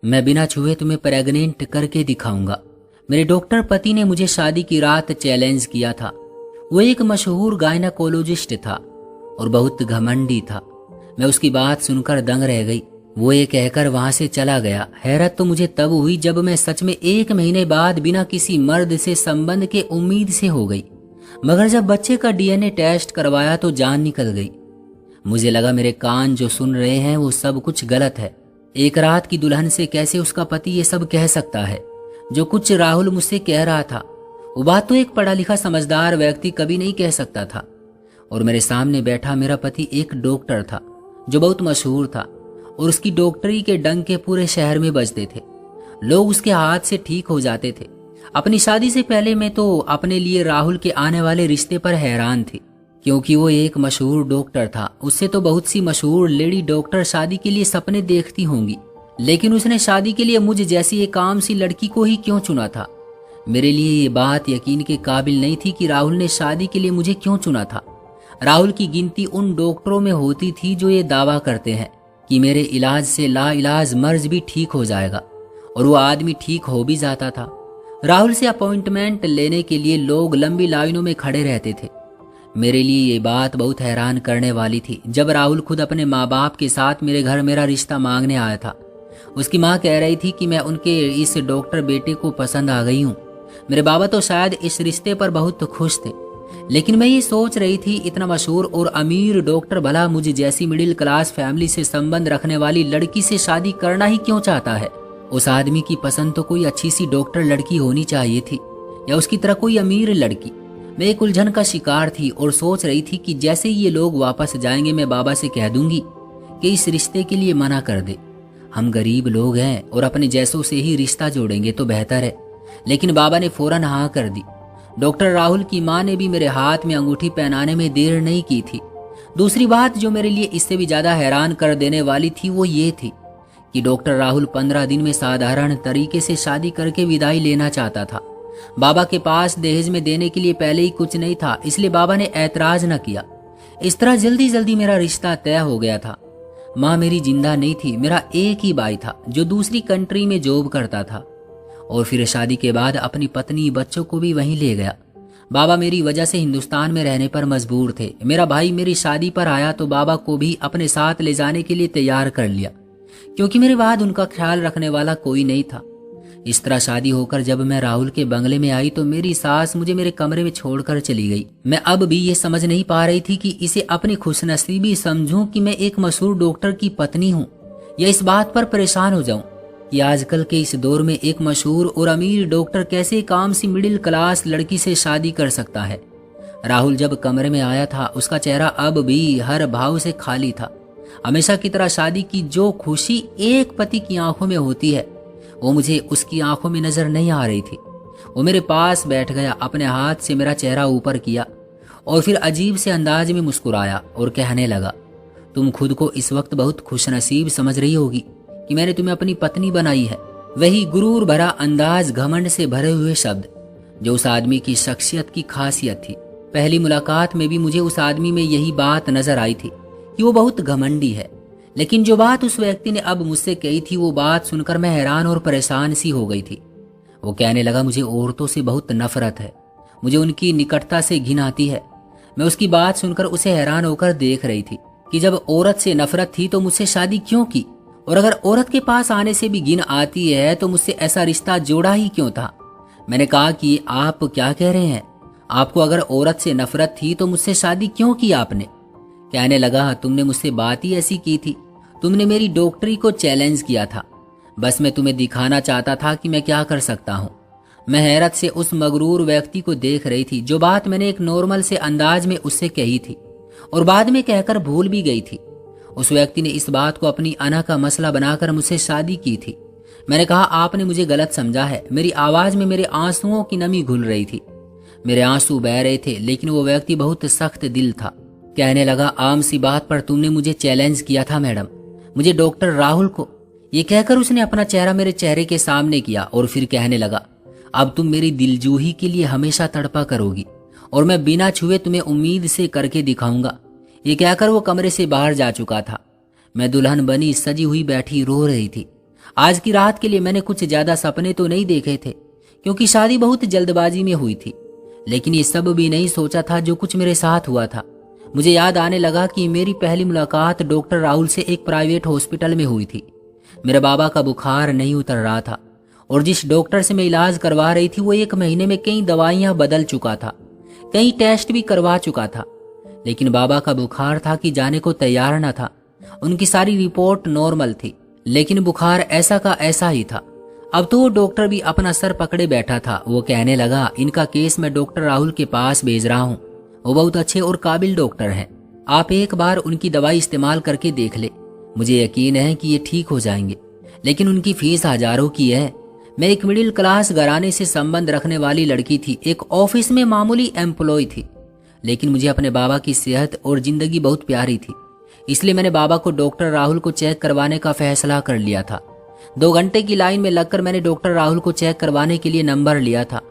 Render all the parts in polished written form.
मैं बिना छुए तुम्हें प्रेग्नेंट करके दिखाऊंगा। मेरे डॉक्टर पति ने मुझे शादी की रात चैलेंज किया था। वो एक मशहूर गायनाकोलॉजिस्ट था और बहुत घमंडी था। मैं उसकी बात सुनकर दंग रह गई। वो ये कहकर वहां से चला गया। हैरत तो मुझे तब हुई जब मैं सच में 1 महीने बाद बिना किसी मर्द से संबंध के उम्मीद से हो गई, मगर जब बच्चे का डीएनए टेस्ट करवाया तो जान निकल गई। मुझे लगा मेरे कान जो सुन रहे हैं वो सब कुछ गलत है। एक रात की दुल्हन से कैसे उसका पति ये सब कह सकता है? जो कुछ राहुल मुझसे कह रहा था वो बात तो एक पढ़ा लिखा समझदार व्यक्ति कभी नहीं कह सकता था। और मेरे सामने बैठा मेरा पति एक डॉक्टर था जो बहुत मशहूर था और उसकी डॉक्टरी के डंके पूरे शहर में बजते थे। लोग उसके हाथ से ठीक हो जाते थे। अपनी शादी से पहले मैं तो अपने लिए राहुल के आने वाले रिश्ते पर हैरान थी, क्योंकि वो एक मशहूर डॉक्टर था। उससे तो बहुत सी मशहूर लेडी डॉक्टर शादी के लिए सपने देखती होंगी, लेकिन उसने शादी के लिए मुझ जैसी एक आम सी लड़की को ही क्यों चुना था? मेरे लिए ये बात यकीन के काबिल नहीं थी कि राहुल ने शादी के लिए मुझे क्यों चुना था। राहुल की गिनती उन डॉक्टरों में होती थी जो ये दावा करते हैं कि मेरे इलाज से लाइलाज मर्ज भी ठीक हो जाएगा, और वो आदमी ठीक हो भी जाता था। राहुल से अपॉइंटमेंट लेने के लिए लोग लंबी लाइनों में खड़े रहते थे। मेरे लिए ये बात बहुत हैरान करने वाली थी जब राहुल खुद अपने माँ बाप के साथ मेरे घर मेरा रिश्ता मांगने आया था। उसकी माँ कह रही थी कि मैं उनके इस डॉक्टर बेटे को पसंद आ गई हूँ। मेरे बाबा तो शायद इस रिश्ते पर बहुत खुश थे, लेकिन मैं ये सोच रही थी इतना मशहूर और अमीर डॉक्टर भला मुझे जैसी मिडिल क्लास फैमिली से संबंध रखने वाली लड़की से शादी करना ही क्यों चाहता है? उस आदमी की पसंद तो कोई अच्छी सी डॉक्टर लड़की होनी चाहिए थी, या उसकी तरह कोई अमीर लड़की। मैं एक उलझन का शिकार थी और सोच रही थी कि जैसे ही ये लोग वापस जाएंगे मैं बाबा से कह दूंगी कि इस रिश्ते के लिए मना कर दे। हम गरीब लोग हैं और अपने जैसों से ही रिश्ता जोड़ेंगे तो बेहतर है। लेकिन बाबा ने फौरन हाँ कर दी। डॉक्टर राहुल की माँ ने भी मेरे हाथ में अंगूठी पहनाने में देर नहीं की थी। दूसरी बात जो मेरे लिए इससे भी ज्यादा हैरान कर देने वाली थी वो ये थी कि डॉक्टर राहुल 15 दिन में साधारण तरीके से शादी करके विदाई लेना चाहता था। बाबा के पास दहेज में देने के लिए पहले ही कुछ नहीं था, इसलिए बाबा ने ऐतराज न किया। इस तरह जल्दी जल्दी मेरा रिश्ता तय हो गया था। माँ मेरी जिंदा नहीं थी। मेरा एक ही भाई था जो दूसरी कंट्री में जॉब करता था और फिर शादी के बाद अपनी पत्नी बच्चों को भी वहीं ले गया। बाबा मेरी वजह से हिंदुस्तान में रहने पर मजबूर थे। मेरा भाई मेरी शादी पर आया तो बाबा को भी अपने साथ ले जाने के लिए तैयार कर लिया, क्योंकि मेरे बाद उनका ख्याल रखने वाला कोई नहीं था। इस तरह शादी होकर जब मैं राहुल के बंगले में आई तो मेरी सास मुझे मेरे कमरे में छोड़कर चली गई। मैं अब भी ये समझ नहीं पा रही थी कि इसे अपनी खुशनसीबी समझूं कि मैं एक मशहूर डॉक्टर की पत्नी हूँ, या इस बात पर परेशान हो जाऊं कि आजकल के इस दौर में एक मशहूर और अमीर डॉक्टर कैसे एक आम सी मिडिल क्लास लड़की से शादी कर सकता है। राहुल जब कमरे में आया था उसका चेहरा अब भी हर भाव से खाली था। हमेशा की तरह शादी की जो खुशी एक पति की आंखों में होती है वो मुझे उसकी आंखों में नजर नहीं आ रही थी। वो मेरे पास बैठ गया, अपने हाथ से मेरा चेहरा ऊपर किया और फिर अजीब से अंदाज में मुस्कुराया और कहने लगा, तुम खुद को इस वक्त बहुत खुशनसीब समझ रही होगी कि मैंने तुम्हें अपनी पत्नी बनाई है। वही गुरूर भरा अंदाज, घमंड से भरे हुए शब्द जो उस आदमी की शख्सियत की खासियत थी। पहली मुलाकात में भी मुझे उस आदमी में यही बात नजर आई थी कि वो बहुत घमंडी है, लेकिन जो बात उस व्यक्ति ने अब मुझसे कही थी वो बात सुनकर मैं हैरान और परेशान सी हो गई थी। वो कहने लगा, मुझे औरतों से बहुत नफरत है, मुझे उनकी निकटता से घिन आती है। मैं उसकी बात सुनकर उसे हैरान होकर देख रही थी कि जब औरत से नफरत थी तो मुझसे शादी क्यों की, और अगर औरत के पास आने से भी घिन आती है तो मुझसे ऐसा रिश्ता जोड़ा ही क्यों था। मैंने कहा कि आप क्या कह रहे हैं? आपको अगर औरत से नफरत थी तो मुझसे शादी क्यों की आपने? कहने लगा, तुमने मुझसे बात ही ऐसी की थी, तुमने मेरी डॉक्टरी को चैलेंज किया था। बस मैं तुम्हें दिखाना चाहता था कि मैं क्या कर सकता हूँ। मैं हैरत से उस मगरूर व्यक्ति को देख रही थी जो बात मैंने एक नॉर्मल से अंदाज में उससे कही थी और बाद में कहकर भूल भी गई थी। उस व्यक्ति ने इस बात को अपनी अना का मसला बनाकर मुझसे शादी की थी। मैंने कहा, आपने मुझे गलत समझा है। मेरी आवाज में मेरे आंसुओं की नमी घुल रही थी। मेरे आंसू बह रहे थे, लेकिन वो व्यक्ति बहुत सख्त दिल था। कहने लगा, आम सी बात पर तुमने मुझे चैलेंज किया था मैडम, मुझे डॉक्टर राहुल को। ये कहकर उसने अपना चेहरा मेरे चेहरे के सामने किया और फिर कहने लगा, अब तुम मेरी दिलजूही के लिए हमेशा तड़पा करोगी और मैं बिना छुए तुम्हें उम्मीद से करके दिखाऊंगा। ये कहकर वो कमरे से बाहर जा चुका था। मैं दुल्हन बनी सजी हुई बैठी रो रही थी। आज की रात के लिए मैंने कुछ ज्यादा सपने तो नहीं देखे थे, क्योंकि शादी बहुत जल्दबाजी में हुई थी, लेकिन ये सब भी नहीं सोचा था जो कुछ मेरे साथ हुआ था। मुझे याद आने लगा कि मेरी पहली मुलाकात डॉक्टर राहुल से एक प्राइवेट हॉस्पिटल में हुई थी। मेरे बाबा का बुखार नहीं उतर रहा था और जिस डॉक्टर से मैं इलाज करवा रही थी वो 1 महीने में कई दवाइयां बदल चुका था, कई टेस्ट भी करवा चुका था, लेकिन बाबा का बुखार था कि जाने को तैयार न था। उनकी सारी रिपोर्ट नॉर्मल थी, लेकिन बुखार ऐसा का ऐसा ही था। अब तो वो डॉक्टर भी अपना सर पकड़े बैठा था। वो कहने लगा, इनका केस मैं डॉक्टर राहुल के पास भेज रहा हूँ, वो बहुत अच्छे और काबिल डॉक्टर हैं, आप एक बार उनकी दवाई इस्तेमाल करके देख ले, मुझे यकीन है कि ये ठीक हो जाएंगे। लेकिन उनकी फीस हजारों की है। मैं एक मिडिल क्लास घराने से संबंध रखने वाली लड़की थी, एक ऑफिस में मामूली एम्प्लॉय थी, लेकिन मुझे अपने बाबा की सेहत और जिंदगी बहुत प्यारी थी। इसलिए मैंने बाबा को डॉक्टर राहुल को चेक करवाने का फैसला कर लिया था। 2 घंटे की लाइन में लगकर मैंने डॉक्टर राहुल को चेक करवाने के लिए नंबर लिया था।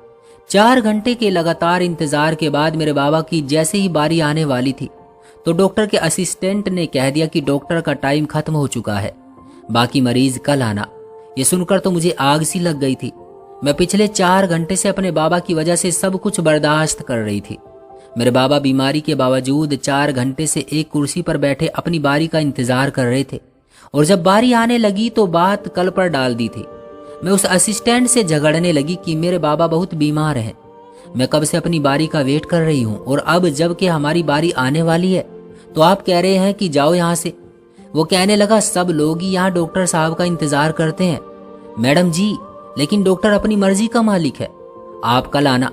4 घंटे के लगातार इंतजार के बाद मेरे बाबा की जैसे ही बारी आने वाली थी तो डॉक्टर के असिस्टेंट ने कह दिया कि डॉक्टर का टाइम खत्म हो चुका है, बाकी मरीज कल आना। ये सुनकर तो मुझे आग सी लग गई थी। मैं पिछले 4 घंटे से अपने बाबा की वजह से सब कुछ बर्दाश्त कर रही थी। मेरे बाबा बीमारी के बावजूद 4 घंटे से एक कुर्सी पर बैठे अपनी बारी का इंतजार कर रहे थे, और जब बारी आने लगी तो बात कल पर डाल दी थी। मैं उस असिस्टेंट से झगड़ने लगी कि मेरे बाबा बहुत बीमार हैं, मैं कब से अपनी बारी का वेट कर रही हूँ, और अब जब कि हमारी बारी आने वाली है तो आप कह रहे हैं कि जाओ यहाँ से। वो कहने लगा, सब लोग ही यहाँ डॉक्टर साहब का इंतजार करते हैं मैडम जी, लेकिन डॉक्टर अपनी मर्जी का मालिक है, आप कल आना।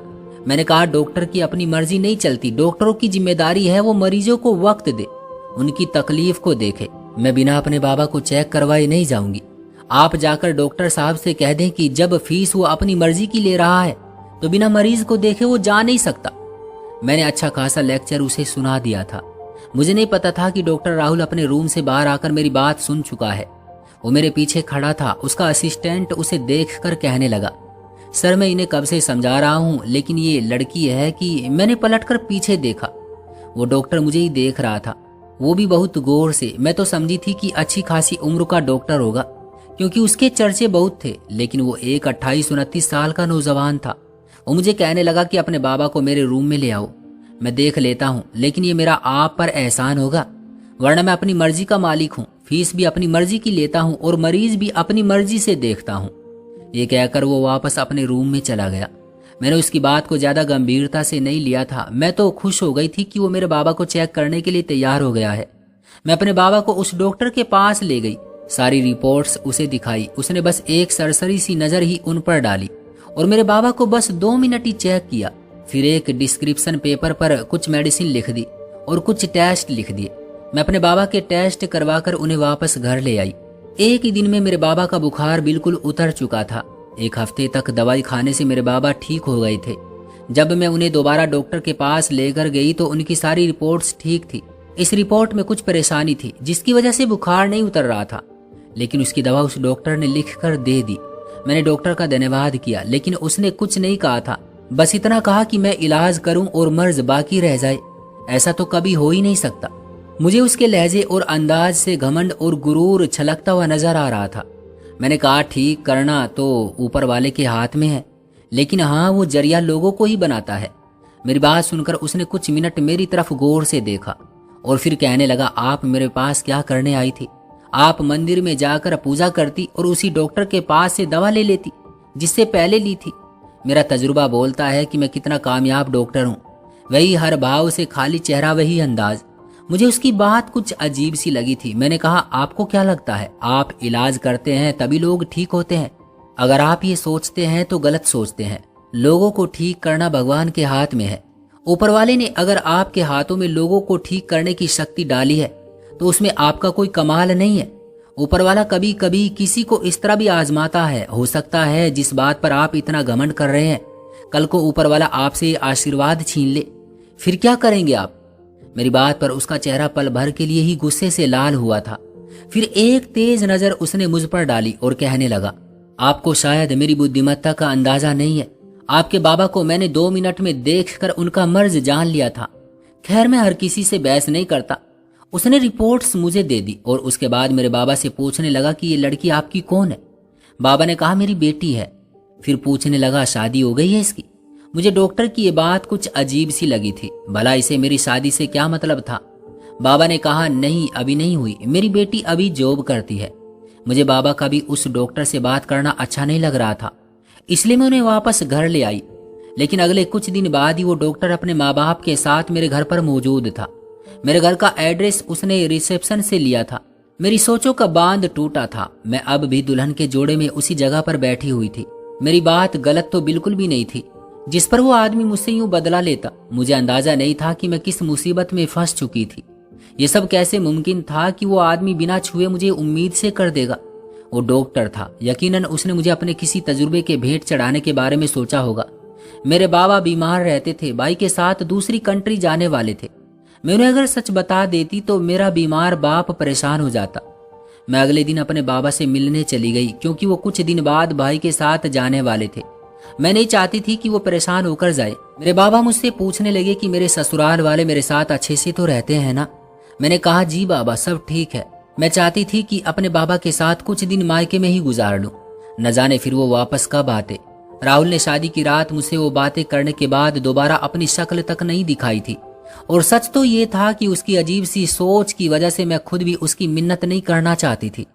मैंने कहा, डॉक्टर की अपनी मर्जी नहीं चलती, डॉक्टरों की जिम्मेदारी है वो मरीजों को वक्त दे, उनकी तकलीफ को देखे। मैं बिना अपने बाबा को चेक करवाए नहीं जाऊंगी। आप जाकर डॉक्टर साहब से कह दें कि जब फीस वो अपनी मर्जी की ले रहा है तो बिना मरीज को देखे वो जा नहीं सकता। मैंने अच्छा खासा लेक्चर उसे सुना दिया था। मुझे नहीं पता था कि डॉक्टर राहुल अपने रूम से बाहर आकर मेरी बात सुन चुका है। वो मेरे पीछे खड़ा था। उसका असिस्टेंट उसे देखकर कहने लगा, सर मैं इन्हें कब से समझा रहा हूँ, लेकिन ये लड़की है कि। मैंने पलटकर पीछे देखा, वो डॉक्टर मुझे ही देख रहा था, वो भी बहुत गौर से। मैं तो समझी थी कि अच्छी खासी उम्र का डॉक्टर होगा, क्योंकि उसके चर्चे बहुत थे, लेकिन वो एक 28-29 साल का नौजवान था। वो मुझे कहने लगा कि अपने बाबा को मेरे रूम में ले आओ, मैं देख लेता हूँ, लेकिन ये मेरा आप पर एहसान होगा, वरना मैं अपनी मर्जी का मालिक हूँ, फीस भी अपनी मर्जी की लेता हूँ और मरीज भी अपनी मर्जी से देखता हूँ। ये कहकर वो वापस अपने रूम में चला गया। मैंने उसकी बात को ज्यादा गंभीरता से नहीं लिया था। मैं तो खुश हो गई थी कि वो मेरे बाबा को चेक करने के लिए तैयार हो गया है। मैं अपने बाबा को उस डॉक्टर के पास ले गई, सारी रिपोर्ट्स उसे दिखाई। उसने बस एक सरसरी सी नजर ही उन पर डाली और मेरे बाबा को बस 2 मिनट ही चेक किया। फिर एक डिस्क्रिप्शन पेपर पर कुछ मेडिसिन लिख दी और कुछ टेस्ट लिख दिए। मैं अपने बाबा के टेस्ट करवाकर उन्हें वापस घर ले आई। एक ही दिन में मेरे बाबा का बुखार बिल्कुल उतर चुका था। 1 हफ्ते तक दवाई खाने से मेरे बाबा ठीक हो गए थे। जब मैं उन्हें दोबारा डॉक्टर के पास लेकर गई तो उनकी सारी रिपोर्ट्स ठीक थी। इस रिपोर्ट में कुछ परेशानी थी जिसकी वजह से बुखार नहीं उतर रहा था, लेकिन उसकी दवा उस डॉक्टर ने लिख कर दे दी। मैंने डॉक्टर का धन्यवाद किया, लेकिन उसने कुछ नहीं कहा था, बस इतना कहा कि मैं इलाज करूं और मर्ज बाकी रह जाए। ऐसा तो कभी हो ही नहीं सकता। मुझे उसके लहजे और अंदाज से घमंड और गुरूर छलकता हुआ नजर आ रहा था। मैंने कहा, ठीक करना तो ऊपर वाले के हाथ में है, लेकिन हाँ, वो जरिया लोगों को ही बनाता है। मेरी बात सुनकर उसने कुछ मिनट मेरी तरफ गौर से देखा और फिर कहने लगा, आप मेरे पास क्या करने आई थी? आप मंदिर में जाकर पूजा करती और उसी डॉक्टर के पास से दवा ले लेती जिससे पहले ली थी। मेरा तजुर्बा बोलता है कि मैं कितना कामयाब डॉक्टर हूँ। वही हर भाव से खाली चेहरा, वही अंदाज। मुझे उसकी बात कुछ अजीब सी लगी थी। मैंने कहा, आपको क्या लगता है आप इलाज करते हैं तभी लोग ठीक होते हैं? अगर आप ये सोचते हैं तो गलत सोचते हैं। लोगों को ठीक करना भगवान के हाथ में है। ऊपर वाले ने अगर आपके हाथों में लोगों को ठीक करने की शक्ति डाली है तो उसमें आपका कोई कमाल नहीं है। ऊपर वाला कभी कभी किसी को इस तरह भी आजमाता है। हो सकता है जिस बात पर आप इतना घमंड कर रहे हैं, कल को ऊपर वाला आपसे आशीर्वाद छीन ले, फिर क्या करेंगे आप? मेरी बात पर उसका चेहरा पल भर के लिए ही गुस्से से लाल हुआ था। फिर एक तेज नजर उसने मुझ पर डाली और कहने लगा, आपको शायद मेरी बुद्धिमत्ता का अंदाजा नहीं है। आपके बाबा को मैंने 2 मिनट में देखकर उनका मर्ज जान लिया था। खैर, मैं हर किसी से बहस नहीं करता। उसने रिपोर्ट्स मुझे दे दी और उसके बाद मेरे बाबा से पूछने लगा कि ये लड़की आपकी कौन है? बाबा ने कहा मेरी बेटी है। फिर पूछने लगा शादी हो गई है इसकी। मुझे डॉक्टर की ये बात कुछ अजीब सी लगी थी। भला इसे मेरी शादी से क्या मतलब था। बाबा ने कहा नहीं, अभी नहीं हुई, मेरी बेटी अभी जॉब करती है। मुझे बाबा का भी उस डॉक्टर से बात करना अच्छा नहीं लग रहा था, इसलिए मैं उन्हें वापस घर ले आई। लेकिन अगले कुछ दिन बाद ही वो डॉक्टर अपने माँ बाप के साथ मेरे घर पर मौजूद था। मेरे घर का एड्रेस उसने रिसेप्शन से लिया था। मेरी सोचों का बांध टूटा था। मैं अब भी दुल्हन के जोड़े में उसी जगह पर बैठी हुई थी। मेरी बात गलत तो बिल्कुल भी नहीं थी जिस पर वो आदमी मुझसे यूं बदला लेता। मुझे अंदाजा नहीं था कि मैं किस मुसीबत में फंस चुकी थी। ये सब कैसे मुमकिन था कि वो आदमी बिना छुए मुझे उम्मीद से कर देगा। वो डॉक्टर था, यकीनन उसने मुझे अपने किसी तजुर्बे के भेंट चढ़ाने के बारे में सोचा होगा। मेरे बाबा बीमार रहते थे, भाई के साथ दूसरी कंट्री जाने वाले थे। मैं उन्हें अगर सच बता देती तो मेरा बीमार बाप परेशान हो जाता। मैं अगले दिन अपने बाबा से मिलने चली गई क्योंकि वो कुछ दिन बाद भाई के साथ जाने वाले थे। मैं नहीं चाहती थी कि वो परेशान होकर जाए। मेरे बाबा मुझसे पूछने लगे कि मेरे ससुराल वाले मेरे साथ अच्छे से तो रहते हैं ना। मैंने कहा जी बाबा, सब ठीक है। मैं चाहती थी कि अपने बाबा के साथ कुछ दिन मायके में ही गुजार लूं। न जाने फिर वो वापस कब आते। राहुल ने शादी की रात मुझसे वो बातें करने के बाद दोबारा अपनी शक्ल तक नहीं दिखाई थी। और सच तो ये था कि उसकी अजीब सी सोच की वजह से मैं खुद भी उसकी मिन्नत नहीं करना चाहती थी।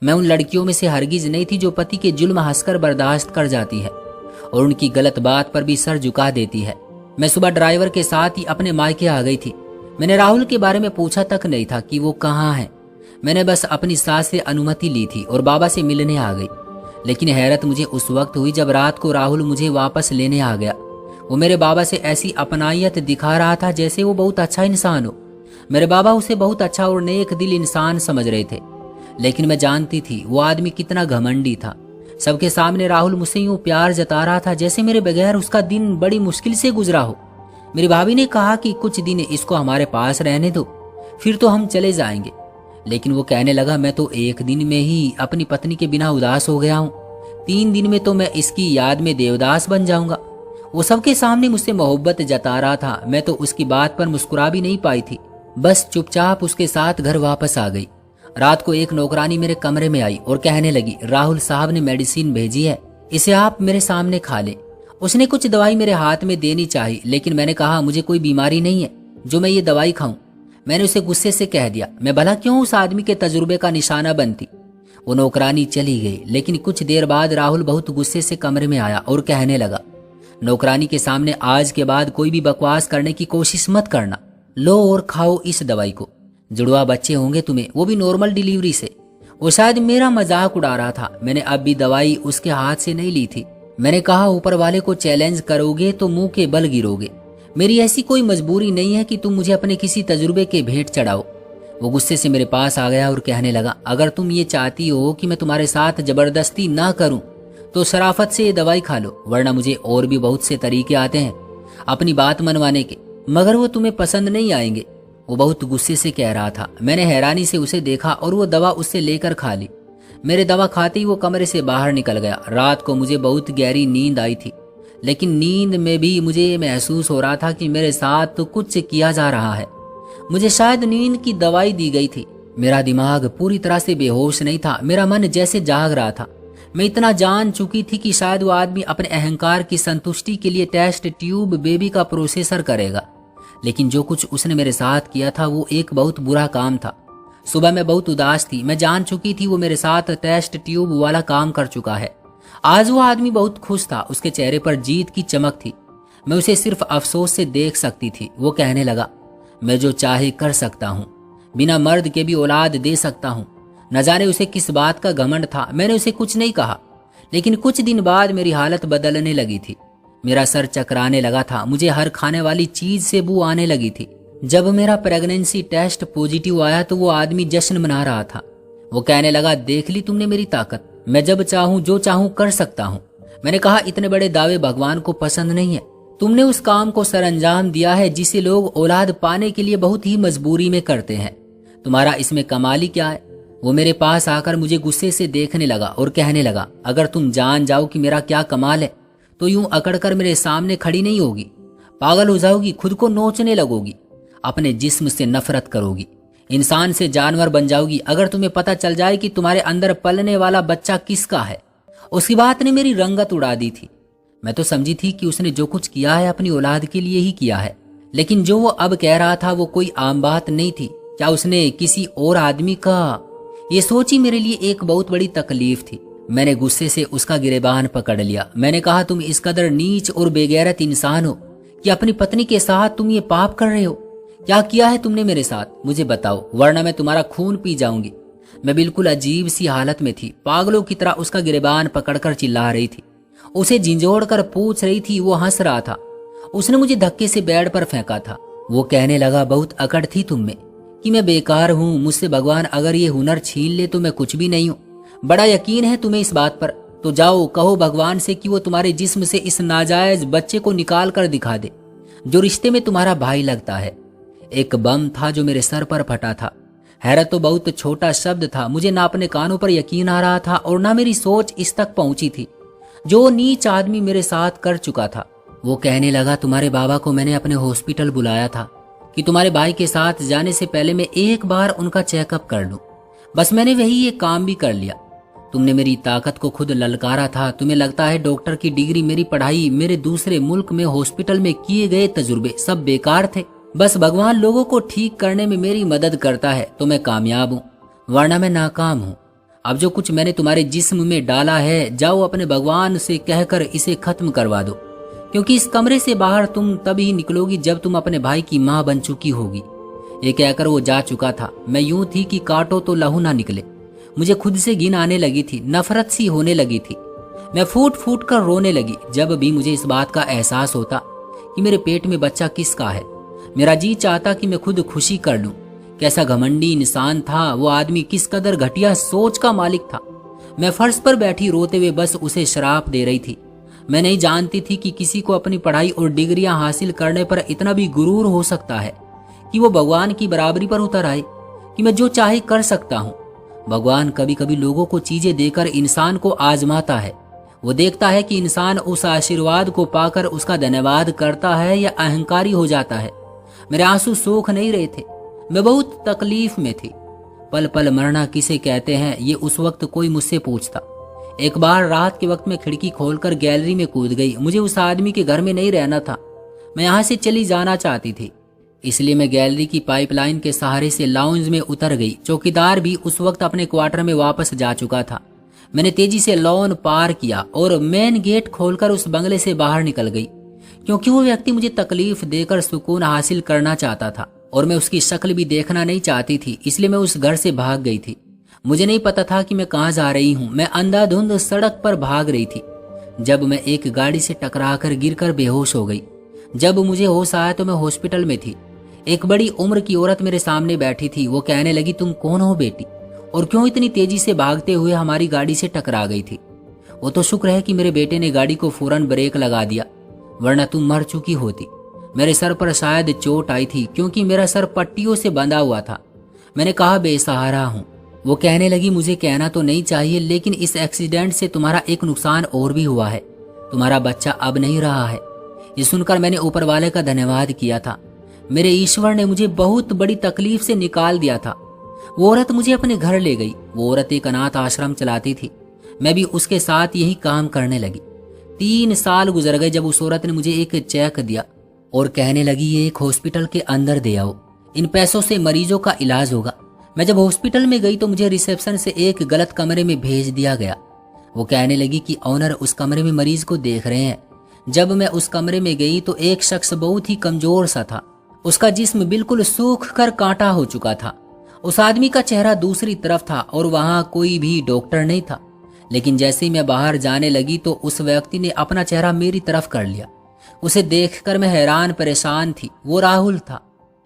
मैं उन लड़कियों में से हरगिज नहीं थी जो पति के जुल्म हंसकर बर्दाश्त कर जाती है और उनकी गलत बात पर भी सर झुका देती है। मैं सुबह ड्राइवर के साथ ही अपने मायके आ गई थी। मैंने राहुल के बारे में पूछा तक नहीं था कि वो कहाँ है। मैंने बस अपनी सास से अनुमति ली थी और बाबा से मिलने आ गई। लेकिन हैरत मुझे उस वक्त हुई जब रात को राहुल मुझे वापस लेने आ गया। वो मेरे बाबा से ऐसी अपनायत दिखा रहा था जैसे वो बहुत अच्छा इंसान हो। मेरे बाबा उसे बहुत अच्छा और नेक दिल इंसान समझ रहे थे। लेकिन मैं जानती थी वो आदमी कितना घमंडी था। सबके सामने राहुल मुझसे यूं प्यार जता रहा था जैसे मेरे बगैर उसका दिन बड़ी मुश्किल से गुजरा हो। मेरी भाभी ने कहा कि कुछ दिन इसको हमारे पास रहने दो, फिर तो हम चले जाएंगे। लेकिन वो कहने लगा मैं तो एक दिन में ही अपनी पत्नी के बिना उदास हो गया हूँ, 3 दिन में तो मैं इसकी याद में देवदास बन जाऊंगा। वो सबके सामने मुझसे मोहब्बत जता रहा था। मैं तो उसकी बात पर मुस्कुरा भी नहीं पाई थी, बस चुपचाप उसके साथ घर वापस आ गई। रात को एक नौकरानी मेरे कमरे में आई और कहने लगी राहुल साहब ने मेडिसिन भेजी है, इसे आप मेरे सामने खा लें। उसने कुछ दवाई मेरे हाथ में देनी चाहिए, लेकिन मैंने कहा मुझे कोई बीमारी नहीं है जो मैं ये दवाई खाऊं। मैंने उसे गुस्से से कह दिया। मैं भला क्यों उस आदमी के तजुर्बे का निशाना बनती। वो नौकरानी चली गई। लेकिन कुछ देर बाद राहुल बहुत गुस्से से कमरे में आया और कहने लगा नौकरानी के सामने आज के बाद कोई भी बकवास करने की कोशिश मत करना। लो और खाओ इस दवाई को, जुड़वा बच्चे होंगे तुम्हें, वो भी नॉर्मल डिलीवरी से। वो शायद मेरा मजाक उड़ा रहा था। मैंने अब भी दवाई उसके हाथ से नहीं ली थी। मैंने कहा ऊपर वाले को चैलेंज करोगे तो मुंह के बल गिरोगे। मेरी ऐसी कोई मजबूरी नहीं है कि तुम मुझे अपने किसी तजुर्बे के भेंट चढ़ाओ। वो गुस्से से मेरे पास आ गया और कहने लगा अगर तुम ये चाहती हो कि मैं तुम्हारे साथ जबरदस्ती ना करूं तो शराफत से ये दवाई खा लो, वरना मुझे और भी बहुत से तरीके आते हैं अपनी बात मनवाने के, मगर वो तुम्हें पसंद नहीं आएंगे। वो बहुत गुस्से से कह रहा था। मैंने हैरानी से उसे देखा और वो दवा उससे लेकर खा ली। मेरे दवा खाते ही वो कमरे से बाहर निकल गया। रात को मुझे बहुत गहरी नींद आई थी, लेकिन नींद में भी मुझे ये महसूस हो रहा था कि मेरे साथ तो कुछ किया जा रहा है। मुझे शायद नींद की दवाई दी गई थी। मेरा दिमाग पूरी तरह से बेहोश नहीं था, मेरा मन जैसे जाग रहा था। मैं इतना जान चुकी थी कि शायद वो आदमी अपने अहंकार की संतुष्टि के लिए टेस्ट ट्यूब बेबी का प्रोसेसर करेगा। लेकिन जो कुछ उसने मेरे साथ किया था वो एक बहुत बुरा काम था। सुबह मैं बहुत उदास थी। मैं जान चुकी थी वो मेरे साथ टेस्ट ट्यूब वाला काम कर चुका है। आज वो आदमी बहुत खुश था, उसके चेहरे पर जीत की चमक थी। मैं उसे सिर्फ अफसोस से देख सकती थी। वो कहने लगा मैं जो चाहे कर सकता हूँ, बिना मर्द के भी औलाद दे सकता हूँ। न जाने उसे किस बात का घमंड था। मैंने उसे कुछ नहीं कहा, लेकिन कुछ दिन बाद मेरी हालत बदलने लगी थी। मेरा सर चकराने लगा था, मुझे हर खाने वाली चीज से बू आने लगी थी। जब मेरा प्रेगनेंसी टेस्ट पॉजिटिव आया तो वो आदमी जश्न मना रहा था। वो कहने लगा देख ली तुमने मेरी ताकत, मैं जब चाहूं जो चाहूं कर सकता हूं। मैंने कहा इतने बड़े दावे भगवान को पसंद नहीं है। तुमने उस काम को सरअंजाम दिया है जिसे लोग औलाद पाने के लिए बहुत ही मजबूरी में करते हैं। तुम्हारा इसमें कमाल ही क्या है। वो मेरे पास आकर मुझे गुस्से से देखने लगा और कहने लगा अगर तुम जान जाओ कि मेरा क्या कमाल है तो यूं अकड़कर मेरे सामने खड़ी नहीं होगी, पागल हो जाओगी, खुद को नोचने लगोगी, अपने जिस्म से नफरत करोगी, इंसान से जानवर बन जाओगी। अगर तुम्हें पता चल जाए कि तुम्हारे अंदर पलने वाला बच्चा किसका है उसकी बात ने मेरी रंगत उड़ा दी थी। मैं तो समझी थी कि उसने जो कुछ किया है अपनी औलाद के लिए ही किया है, लेकिन जो वो अब कह रहा था वो कोई आम बात नहीं थी। क्या उसने किसी और आदमी का? ये सोची मेरे लिए एक बहुत बड़ी तकलीफ थी। मैंने गुस्से से उसका गिरेबान पकड़ लिया। मैंने कहा, तुम इस कदर नीच और बेगैरत इंसान हो कि अपनी पत्नी के साथ तुम ये पाप कर रहे हो। क्या किया है तुमने मेरे साथ? मुझे बताओ, वरना मैं तुम्हारा खून पी जाऊंगी। मैं बिल्कुल अजीब सी हालत में थी, पागलों की तरह उसका गिरेबान पकड़कर चिल्ला रही थी, उसे झिंझोड़ कर पूछ रही थी। वो हंस रहा था। उसने मुझे धक्के से बेड पर फेंका था। वो कहने लगा, बहुत अकड़ थी तुम में कि मैं बेकार हूँ, मुझसे भगवान अगर ये हुनर छीन ले तो मैं कुछ भी नहीं हूँ। बड़ा यकीन है तुम्हें इस बात पर, तो जाओ कहो भगवान से कि वो तुम्हारे जिस्म से इस नाजायज बच्चे को निकाल कर दिखा दे जो रिश्ते में तुम्हारा भाई लगता है। एक बम था जो मेरे सर पर फटा था। हैरत तो बहुत छोटा शब्द था। मुझे ना अपने कानों पर यकीन आ रहा था और ना मेरी सोच इस तक पहुंची थी जो नीच आदमी मेरे साथ कर चुका था। वो कहने लगा, तुम्हारे बाबा को मैंने अपने हॉस्पिटल बुलाया था कि तुम्हारे भाई के साथ जाने से पहले मैं एक बार उनका चेकअप कर लूं। बस मैंने वही ये काम भी कर लिया। तुमने मेरी ताकत को खुद ललकारा था। तुम्हें लगता है डॉक्टर की डिग्री, मेरी पढ़ाई, मेरे दूसरे मुल्क में हॉस्पिटल में किए गए तजुर्बे सब बेकार थे। बस भगवान लोगों को ठीक करने में मेरी मदद करता है तो मैं कामयाब हूँ, वरना मैं नाकाम हूँ। अब जो कुछ मैंने तुम्हारे जिस्म में डाला है, जाओ अपने भगवान से कहकर इसे खत्म करवा दो, क्योंकि इस कमरे से बाहर तुम तभी निकलोगी जब तुम अपने भाई की माँ बन चुकी होगी। ये कहकर वो जा चुका था। मैं यूं थी कि काटो तो लहू ना निकले। मुझे खुद से घिन आने लगी थी, नफरत सी होने लगी थी। मैं फूट फूट कर रोने लगी जब भी मुझे इस बात का एहसास होता कि मेरे पेट में बच्चा किसका है। मेरा जी चाहता कि मैं खुद खुशी कर लूं। कैसा घमंडी इंसान था वो आदमी, किस कदर घटिया सोच का मालिक था। मैं फर्श पर बैठी रोते हुए बस उसे श्राप दे रही थी। मैं नहीं जानती थी कि किसी को अपनी पढ़ाई और डिग्रियां हासिल करने पर इतना भी गुरूर हो सकता है कि वो भगवान की बराबरी पर उतर आए कि मैं जो चाहे कर सकता हूँ। भगवान कभी कभी लोगों को चीजें देकर इंसान को आजमाता है। वो देखता है कि इंसान उस आशीर्वाद को पाकर उसका धन्यवाद करता है या अहंकारी हो जाता है। मेरे आंसू सूख नहीं रहे थे। मैं बहुत तकलीफ में थी। पल पल मरना किसे कहते हैं ये उस वक्त कोई मुझसे पूछता। एक बार रात के वक्त में खिड़की खोलकर गैलरी में कूद गई। मुझे उस आदमी के घर में नहीं रहना था। मैं यहाँ से चली जाना चाहती थी, इसलिए मैं गैलरी की पाइपलाइन के सहारे से लाउंज में उतर गई। चौकीदार भी उस वक्त अपने क्वार्टर में वापस जा चुका था। मैंने तेजी से लॉन पार किया और मेन गेट खोलकर उस बंगले से बाहर निकल गई, क्योंकि वो व्यक्ति मुझे तकलीफ देकर सुकून हासिल करना चाहता था और मैं उसकी शक्ल भी देखना नहीं चाहती थी। इसलिए मैं उस घर से भाग गई थी। मुझे नहीं पता था कि मैं कहाँ जा रही हूँ। मैं अंधाधुंध सड़क पर भाग रही थी जब मैं एक गाड़ी से टकराकर गिरकर बेहोश हो गई। जब मुझे होश आया तो मैं हॉस्पिटल में थी। एक बड़ी उम्र की औरत मेरे सामने बैठी थी। वो कहने लगी, तुम कौन हो बेटी, और क्यों इतनी तेजी से भागते हुए हमारी गाड़ी से टकरा गई थी? वो तो शुक्र है कि मेरे बेटे ने गाड़ी को फौरन ब्रेक लगा दिया, वरना तुम मर चुकी होती। मेरे सर पर शायद चोट आई थी क्योंकि मेरा सर पट्टियों से बंधा हुआ था। मैंने कहा, बेसहारा हूँ। वो कहने लगी, मुझे कहना तो नहीं चाहिए, लेकिन इस एक्सीडेंट से तुम्हारा एक नुकसान और भी हुआ है। तुम्हारा बच्चा अब नहीं रहा है। ये सुनकर मैंने ऊपर वाले का धन्यवाद किया था। मेरे ईश्वर ने मुझे बहुत बड़ी तकलीफ से निकाल दिया था। वो औरत मुझे अपने घर ले गई। वो औरत एक अनाथ आश्रम चलाती थी। मैं भी उसके साथ यही काम करने लगी। 3 साल गुजर गए जब उस औरत ने मुझे एक चेक दिया और कहने लगी, ये एक हॉस्पिटल के अंदर दे आओ, इन पैसों से मरीजों का इलाज होगा। मैं जब हॉस्पिटल में गई तो मुझे रिसेप्शन से एक गलत कमरे में भेज दिया गया। वो कहने लगी कि ऑनर उस कमरे में मरीज को देख रहे हैं। जब मैं उस कमरे में गई तो एक शख्स बहुत ही कमजोर सा था। उसका जिस्म बिल्कुल सूख कर कांटा हो चुका था। उस आदमी का चेहरा दूसरी तरफ था और वहां कोई भी डॉक्टर नहीं था। लेकिन जैसे ही मैं बाहर जाने लगी तो उस व्यक्ति ने अपना चेहरा मेरी तरफ कर लिया। उसे देखकर मैं हैरान परेशान थी। वो राहुल था,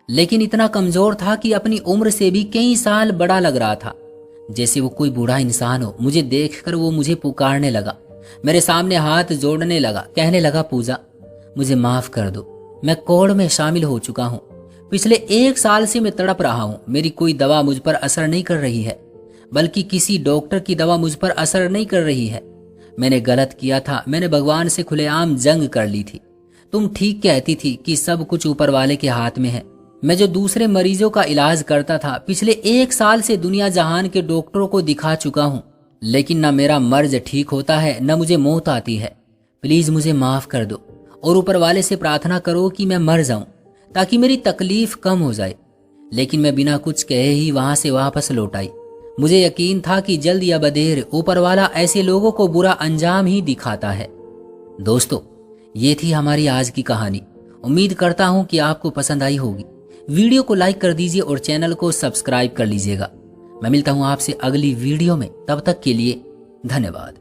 लेकिन इतना कमजोर था कि अपनी उम्र से भी कई साल बड़ा लग रहा था, जैसे वो कोई बूढ़ा इंसान हो। मुझे देखकर वो मुझे पुकारने लगा, मेरे सामने हाथ जोड़ने लगा, कहने लगा, पूजा मुझे माफ कर दो, मैं कोड़ में शामिल हो चुका हूँ। पिछले 1 साल से मैं तड़प रहा हूँ। मेरी कोई दवा मुझ पर असर नहीं कर रही है, बल्कि किसी डॉक्टर की दवा मुझ पर असर नहीं कर रही है। मैंने गलत किया था। मैंने भगवान से खुलेआम जंग कर ली थी। तुम ठीक कहती थी कि सब कुछ ऊपर वाले के हाथ में है। मैं जो दूसरे मरीजों का इलाज करता था, पिछले 1 साल से दुनिया जहान के डॉक्टरों को दिखा चुका हूँ। लेकिन न मेरा मर्ज ठीक होता है न मुझे मौत आती है। प्लीज मुझे माफ कर दो और ऊपर वाले से प्रार्थना करो कि मैं मर जाऊं ताकि मेरी तकलीफ कम हो जाए। लेकिन मैं बिना कुछ कहे ही वहां से वापस लौट आई। मुझे यकीन था कि जल्द या बदेर ऊपर वाला ऐसे लोगों को बुरा अंजाम ही दिखाता है। दोस्तों, ये थी हमारी आज की कहानी। उम्मीद करता हूं कि आपको पसंद आई होगी। वीडियो को लाइक कर दीजिए और चैनल को सब्सक्राइब कर लीजिएगा। मैं मिलता हूं आपसे अगली वीडियो में, तब तक के लिए धन्यवाद।